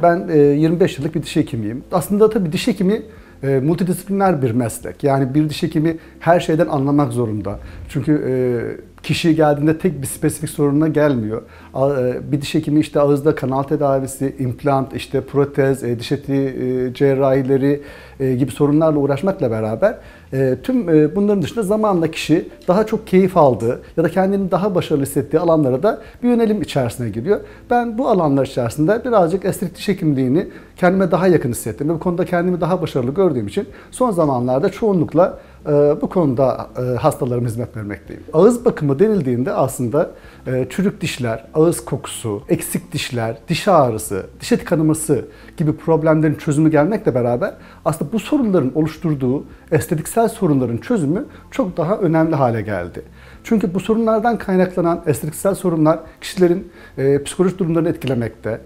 Ben 25 yıllık bir diş hekimiyim. Aslında tabii diş hekimi multidisipliner bir meslek. Yani bir diş hekimi her şeyden anlamak zorunda. Çünkü kişi geldiğinde tek bir spesifik sorununa gelmiyor. Bir diş hekimi işte ağızda kanal tedavisi, implant, işte protez, diş eti cerrahileri gibi sorunlarla uğraşmakla beraber tüm bunların dışında zamanla kişi daha çok keyif aldığı ya da kendini daha başarılı hissettiği alanlara da bir yönelim içerisine giriyor. Ben bu alanlar içerisinde birazcık estetik diş hekimliğini kendime daha yakın hissettim ve bu konuda kendimi daha başarılı gördüğüm için son zamanlarda çoğunlukla bu konuda hastalarıma hizmet vermekteyim. Ağız bakımı denildiğinde aslında çürük dişler, ağız kokusu, eksik dişler, diş ağrısı, diş eti kanaması gibi problemlerin çözümü gelmekle beraber aslında bu sorunların oluşturduğu estetiksel sorunların çözümü çok daha önemli hale geldi. Çünkü bu sorunlardan kaynaklanan estetiksel sorunlar kişilerin psikolojik durumlarını etkilemekte,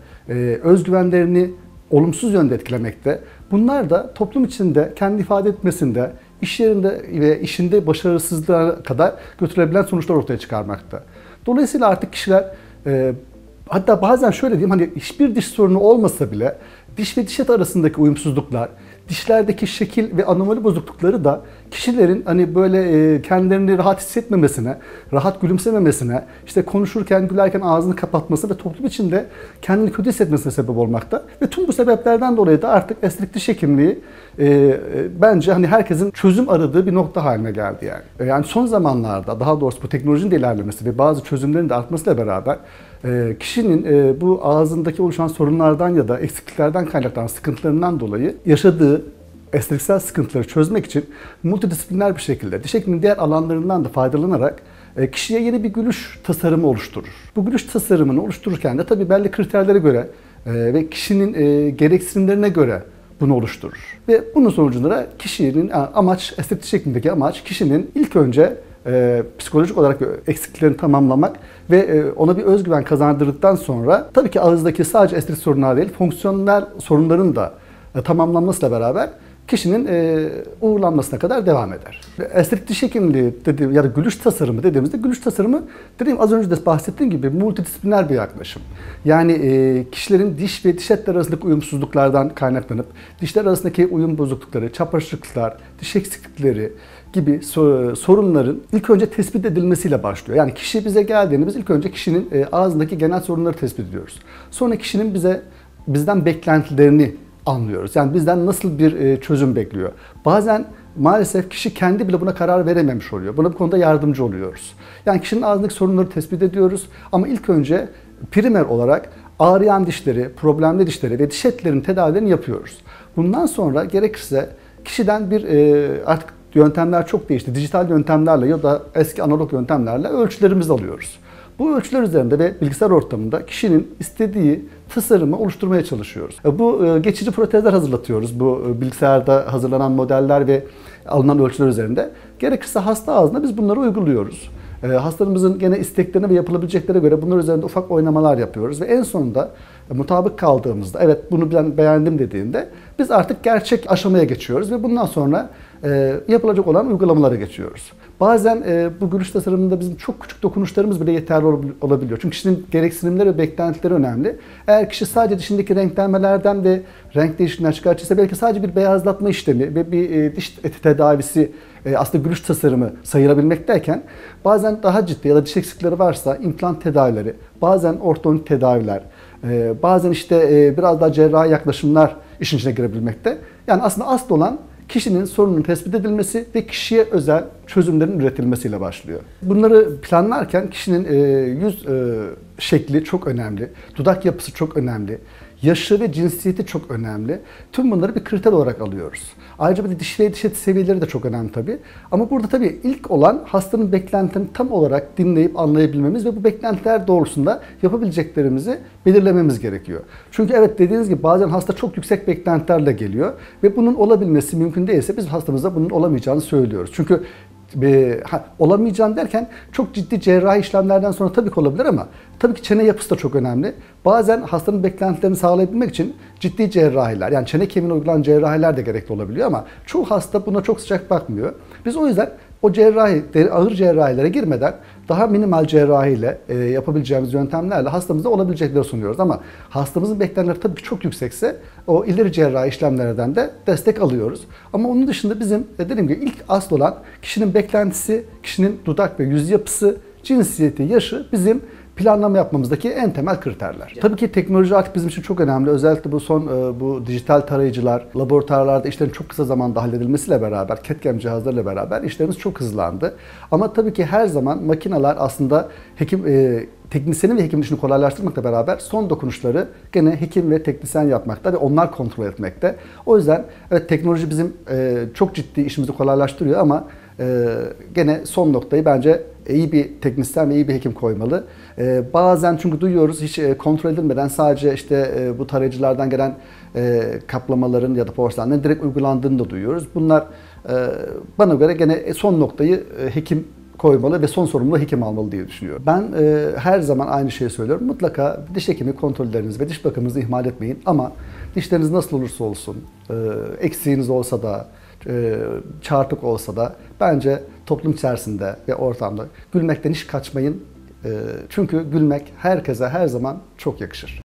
özgüvenlerini olumsuz yönde etkilemekte. Bunlar da toplum içinde kendi ifade etmesinde, iş yerinde ve işinde başarısızlığa kadar götürebilen sonuçlar ortaya çıkarmakta. Dolayısıyla artık kişiler, hatta bazen şöyle diyeyim, hani hiçbir diş sorunu olmasa bile diş ve diş eti arasındaki uyumsuzluklar, dişlerdeki şekil ve anomali bozuklukları da kişilerin hani böyle kendilerini rahat hissetmemesine, rahat gülümsememesine, işte konuşurken, gülerken ağzını kapatması ve toplum içinde kendini kötü hissetmesine sebep olmakta. Ve tüm bu sebeplerden dolayı da artık estetik diş hekimliği bence hani herkesin çözüm aradığı bir nokta haline geldi yani. Yani son zamanlarda, daha doğrusu bu teknolojinin de ilerlemesi ve bazı çözümlerin de artmasıyla beraber kişinin bu ağzındaki oluşan sorunlardan ya da eksikliklerden kaynaklanan sıkıntılarından dolayı yaşadığı estetiksel sıkıntıları çözmek için multidisipliner bir şekilde diş hekimliğinin diğer alanlarından da faydalanarak kişiye yeni bir gülüş tasarımı oluşturur. Bu gülüş tasarımını oluştururken de tabii belli kriterlere göre ve kişinin gereksinimlerine göre bunu oluşturur. Ve bunun sonucunda kişinin amaç, estetik diş hekimliğindeki amaç kişinin ilk önce psikolojik olarak eksikliklerini tamamlamak ve ona bir özgüven kazandırdıktan sonra tabii ki ağızdaki sadece estetik sorunlar değil, fonksiyonel sorunların da tamamlanmasıyla beraber kişinin uğurlanmasına kadar devam eder. Estetik diş hekimliği dediğim ya da gülüş tasarımı dediğimizde gülüş tasarımı dediğim az önce de bahsettiğim gibi multidisipliner bir yaklaşım. Yani kişilerin diş ve diş etleri arasındaki uyumsuzluklardan kaynaklanıp dişler arasındaki uyum bozuklukları, çapraşıklıklar, diş eksiklikleri gibi sorunların ilk önce tespit edilmesiyle başlıyor. Yani kişi bize geldiğinde biz ilk önce kişinin ağzındaki genel sorunları tespit ediyoruz. Sonra kişinin bizden beklentilerini anlıyoruz. Yani bizden nasıl bir çözüm bekliyor. Bazen maalesef kişi kendi bile buna karar verememiş oluyor. Buna bu konuda yardımcı oluyoruz. Yani kişinin ağzındaki sorunları tespit ediyoruz ama ilk önce primer olarak ağrıyan dişleri, problemli dişleri ve diş etlerinin tedavilerini yapıyoruz. Bundan sonra gerekirse kişiden artık yöntemler çok değişti. Dijital yöntemlerle ya da eski analog yöntemlerle ölçülerimizi alıyoruz. Bu ölçüler üzerinde ve bilgisayar ortamında kişinin istediği tasarımı oluşturmaya çalışıyoruz. Bu geçici protezler hazırlatıyoruz. Bu bilgisayarda hazırlanan modeller ve alınan ölçüler üzerinde. Gerekirse hasta ağzına biz bunları uyguluyoruz. Hastalarımızın gene isteklerine ve yapılabileceklere göre bunlar üzerinde ufak oynamalar yapıyoruz. Ve en sonunda mutabık kaldığımızda, evet bunu ben beğendim dediğinde biz artık gerçek aşamaya geçiyoruz ve bundan sonra yapılacak olan uygulamalara geçiyoruz. Bazen bu gülüş tasarımında bizim çok küçük dokunuşlarımız bile yeterli olabiliyor. Çünkü kişinin gereksinimleri ve beklentileri önemli. Eğer kişi sadece dişindeki renklenmelerden ve renk değişikliğinden şikayetçiyse belki sadece bir beyazlatma işlemi ve bir diş eti tedavisi aslında gülüş tasarımı sayılabilmekteyken bazen daha ciddi ya da diş eksikleri varsa implant tedavileri, bazen ortodontik tedaviler, bazen işte biraz daha cerrahi yaklaşımlar işin içine girebilmekte. Yani aslında asıl olan kişinin sorunun tespit edilmesi ve kişiye özel çözümlerin üretilmesiyle başlıyor. Bunları planlarken kişinin yüz şekli çok önemli, dudak yapısı çok önemli, yaşı ve cinsiyeti çok önemli. Tüm bunları bir kriter olarak alıyoruz. Ayrıca bir de diş ve diş eti seviyeleri de çok önemli tabii. Ama burada tabii ilk olan hastanın beklentilerini tam olarak dinleyip anlayabilmemiz ve bu beklentiler doğrultusunda yapabileceklerimizi belirlememiz gerekiyor. Çünkü evet dediğiniz gibi bazen hasta çok yüksek beklentilerle geliyor ve bunun olabilmesi mümkün değilse biz hastamıza bunun olamayacağını söylüyoruz. Çünkü olamayacağım derken çok ciddi cerrahi işlemlerden sonra tabii ki olabilir ama tabii ki çene yapısı da çok önemli. Bazen hastanın beklentilerini sağlayabilmek için ciddi cerrahiler, yani çene kemiğine uygulanan cerrahiler de gerekli olabiliyor ama çoğu hasta buna çok sıcak bakmıyor. Biz o yüzden o cerrahi, ağır cerrahilere girmeden daha minimal cerrahiyle yapabileceğimiz yöntemlerle hastamıza olabilecekleri sunuyoruz. Ama hastamızın beklentileri tabii ki çok yüksekse o ileri cerrahi işlemlerden de destek alıyoruz. Ama onun dışında bizim dediğim gibi ilk asıl olan kişinin beklentisi, kişinin dudak ve yüz yapısı, cinsiyeti, yaşı bizim planlama yapmamızdaki en temel kriterler. Tabii ki teknoloji artık bizim için çok önemli. Özellikle bu dijital tarayıcılar, laboratuvarlarda işlerin çok kısa zamanda halledilmesiyle beraber, CAD/CAM cihazlarıyla beraber işlerimiz çok hızlandı. Ama tabii ki her zaman makineler aslında teknisyenin ve hekimin işini kolaylaştırmakla beraber son dokunuşları gene hekim ve teknisyen yapmakta ve onlar kontrol etmekte. O yüzden evet, teknoloji bizim çok ciddi işimizi kolaylaştırıyor ama gene son noktayı bence iyi bir teknisyen ve iyi bir hekim koymalı. Bazen çünkü duyuyoruz hiç kontrol edilmeden sadece bu tarayıcılardan gelen kaplamaların ya da porselenlerin direkt uygulandığını da duyuyoruz. Bunlar bana göre gene son noktayı hekim koymalı ve son sorumluluğu hekim almalı diye düşünüyorum. Ben her zaman aynı şeyi söylüyorum. Mutlaka diş hekimi kontrollerinizi ve diş bakımınızı ihmal etmeyin. Ama dişleriniz nasıl olursa olsun, eksiğiniz olsa da, çarpık olsa da bence toplum içerisinde ve ortamda gülmekten hiç kaçmayın. Çünkü gülmek herkese her zaman çok yakışır.